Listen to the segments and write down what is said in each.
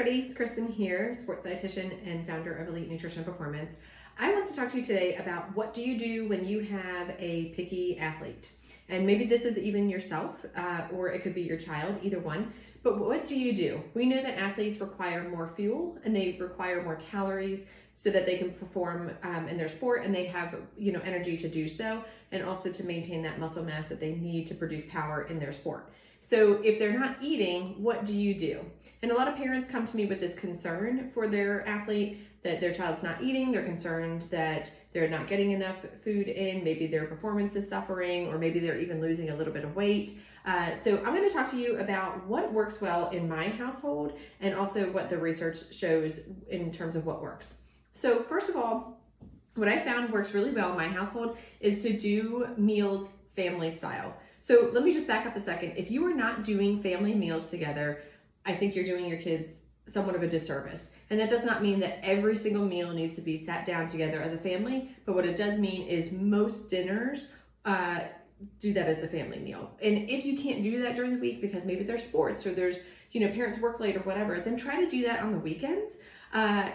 everybody, it's Kristen here, sports dietitian and founder of Elite Nutrition Performance. I want to talk to you today about what do you do when you have a picky athlete. And maybe this is even yourself, or it could be your child, either one. But what do you do? We know that athletes require more fuel and they require more calories so that they can perform in their sport, and they have energy to do so, and also to maintain that muscle mass that they need to produce power in their sport. So if they're not eating, what do you do? And a lot of parents come to me with this concern for their athlete that their child's not eating. They're concerned that they're not getting enough food in. Maybe their performance is suffering, or maybe they're even losing a little bit of weight. So I'm going to talk to you about what works well in my household, and also what the research shows in terms of what works. So first of all, what I found works really well in my household is to do meals family style. So let me just back up a second. If you are not doing family meals together, I think you're doing your kids somewhat of a disservice. And that does not mean that every single meal needs to be sat down together as a family, but what it does mean is most dinners do that as a family meal. And if you can't do that during the week because maybe there's sports or there's parents work late or whatever, then try to do that on the weekends.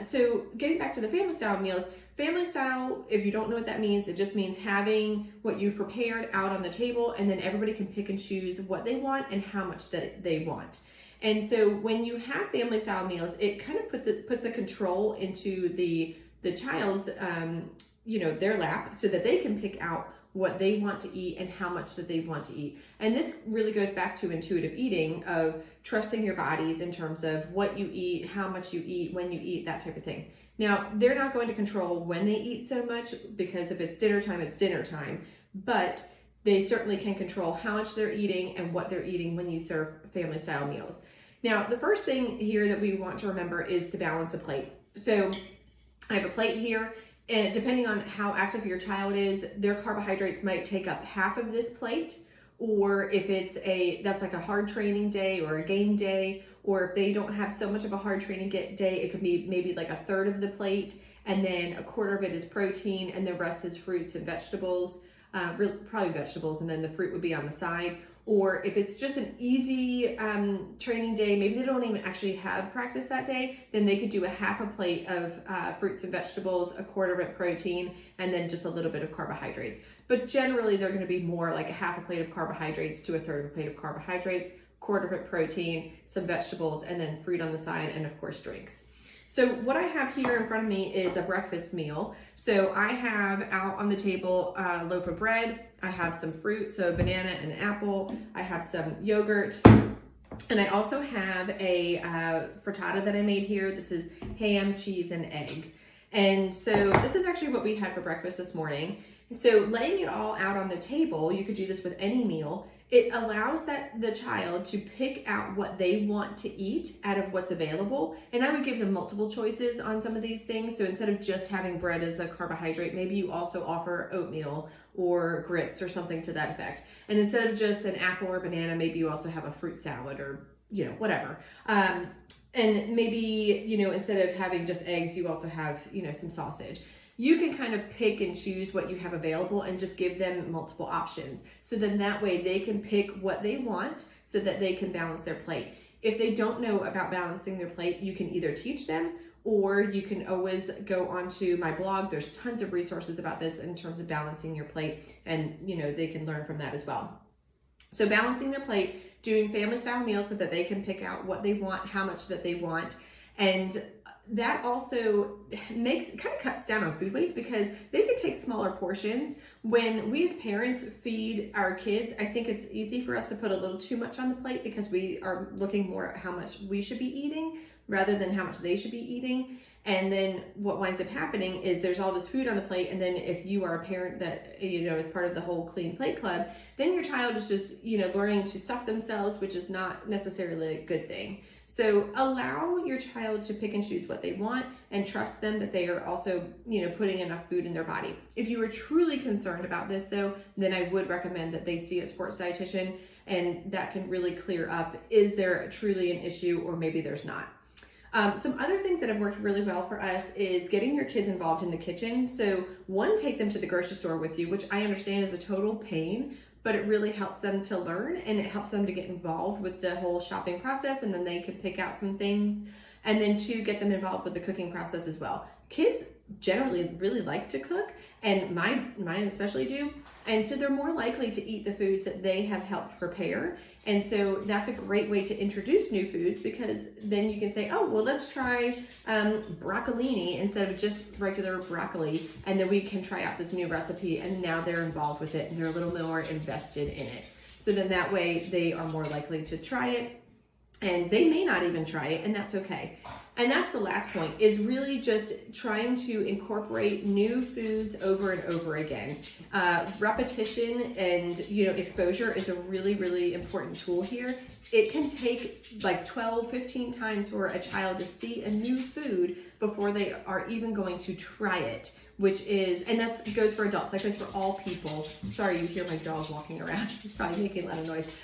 So getting back to the family style meals, family style, if you don't know what that means, it just means having what you've prepared out on the table, and then everybody can pick and choose what they want and how much that they want. And so when you have family style meals, it kind of puts a control into the child's their lap, so that they can pick out what they want to eat and how much that they want to eat. And this really goes back to intuitive eating, of trusting your bodies in terms of what you eat, how much you eat, when you eat, that type of thing. Now, they're not going to control when they eat so much, because if it's dinner time, it's dinner time, but they certainly can control how much they're eating and what they're eating when you serve family style meals. Now, the first thing here that we want to remember is to balance a plate. So I have a plate here, and depending on how active your child is, their carbohydrates might take up half of this plate. Or if that's like a hard training day or a game day, or if they don't have so much of a hard training day, it could be maybe like a third of the plate, and then a quarter of it is protein, and the rest is fruits and vegetables, probably vegetables, and then the fruit would be on the side. Or if it's just an easy training day, maybe they don't even actually have practice that day, then they could do a half a plate of fruits and vegetables, a quarter of it protein, and then just a little bit of carbohydrates. But generally, they're going to be more like a half a plate of carbohydrates to a third of a plate of carbohydrates, quarter of it protein, some vegetables, and then fruit on the side, and of course drinks. So what I have here in front of me is a breakfast meal. So I have out on the table a loaf of bread. I have some fruit, so banana and apple. I have some yogurt. And I also have a frittata that I made here. This is ham, cheese, and egg. And so this is actually what we had for breakfast this morning. So laying it all out on the table, you could do this with any meal. It allows the child to pick out what they want to eat out of what's available. And I would give them multiple choices on some of these things. So instead of just having bread as a carbohydrate, maybe you also offer oatmeal or grits or something to that effect. And instead of just an apple or banana, maybe you also have a fruit salad or, whatever. And maybe, instead of having just eggs, you also have, some sausage. You can kind of pick and choose what you have available and just give them multiple options. So then that way they can pick what they want so that they can balance their plate. If they don't know about balancing their plate, you can either teach them, or you can always go onto my blog. There's tons of resources about this in terms of balancing your plate, and they can learn from that as well. So balancing their plate, doing family style meals so that they can pick out what they want, how much that they want, and that also kind of cuts down on food waste, because they can take smaller portions. When we as parents feed our kids, I think it's easy for us to put a little too much on the plate, because we are looking more at how much we should be eating rather than how much they should be eating. And then what winds up happening is there's all this food on the plate, and then if you are a parent that is part of the whole Clean Plate Club, then your child is just learning to stuff themselves, which is not necessarily a good thing. So allow your child to pick and choose what they want, and trust them that they are also putting enough food in their body. If you are truly concerned about this though, then I would recommend that they see a sports dietitian, and that can really clear up, is there truly an issue, or maybe there's not. Some other things that have worked really well for us is getting your kids involved in the kitchen. So one, take them to the grocery store with you, which I understand is a total pain, but it really helps them to learn, and it helps them to get involved with the whole shopping process, and then they can pick out some things. And then 2, get them involved with the cooking process as well. Kids generally really like to cook, and mine especially do. And so they're more likely to eat the foods that they have helped prepare. And so that's a great way to introduce new foods, because then you can say, oh, well, let's try broccolini instead of just regular broccoli. And then we can try out this new recipe, and now they're involved with it and they're a little more invested in it. So then that way they are more likely to try it, and they may not even try it, and that's okay. And that's the last point, is really just trying to incorporate new foods over and over again. Repetition and exposure is a really, really important tool here. It can take like 12, 15 times for a child to see a new food before they are even going to try it, and that goes for adults, that goes for all people. Sorry, you hear my dog walking around. It's probably making a lot of noise.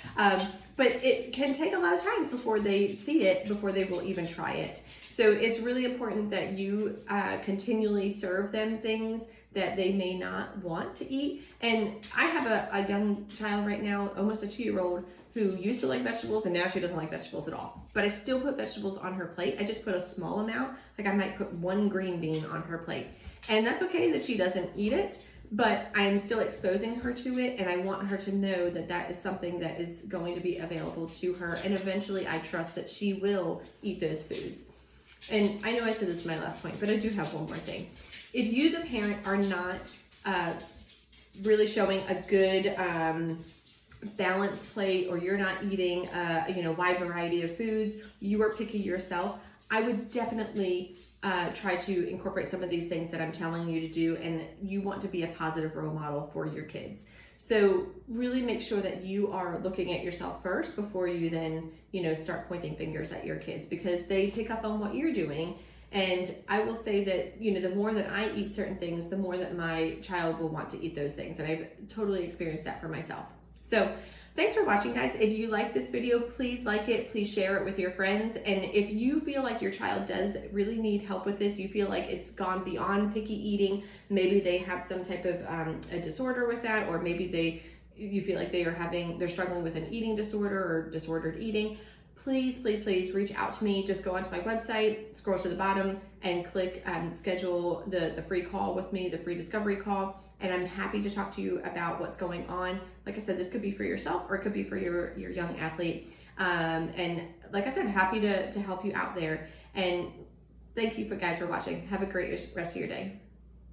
But it can take a lot of times before they see it, before they will even try it. So it's really important that you continually serve them things that they may not want to eat. And I have a young child right now, almost a 2-year-old, who used to like vegetables, and now she doesn't like vegetables at all. But I still put vegetables on her plate. I just put a small amount. Like, I might put 1 green bean on her plate. And that's okay that she doesn't eat it, but I'm still exposing her to it, and I want her to know that that is something that is going to be available to her. And eventually I trust that she will eat those foods. And I know I said this is my last point, but I do have one more thing. If you, the parent, are not really showing a good balanced plate, or you're not eating a wide variety of foods, you are picky yourself, I would definitely try to incorporate some of these things that I'm telling you to do, and you want to be a positive role model for your kids. So really make sure that you are looking at yourself first before you then, start pointing fingers at your kids, because they pick up on what you're doing. And I will say that, the more that I eat certain things, the more that my child will want to eat those things. And I've totally experienced that for myself. So thanks for watching, guys. If you like this video, please like it, please share it with your friends. And if you feel like your child does really need help with this, you feel like it's gone beyond picky eating, maybe they have some type of a disorder with that, or maybe you feel like they're struggling with an eating disorder or disordered eating, please reach out to me. Just go onto my website, scroll to the bottom, and click schedule the free call with me, the free discovery call, and I'm happy to talk to you about what's going on. Like I said, this could be for yourself, or it could be for your young athlete. And like I said, happy to help you out there. And thank you guys for watching. Have a great rest of your day.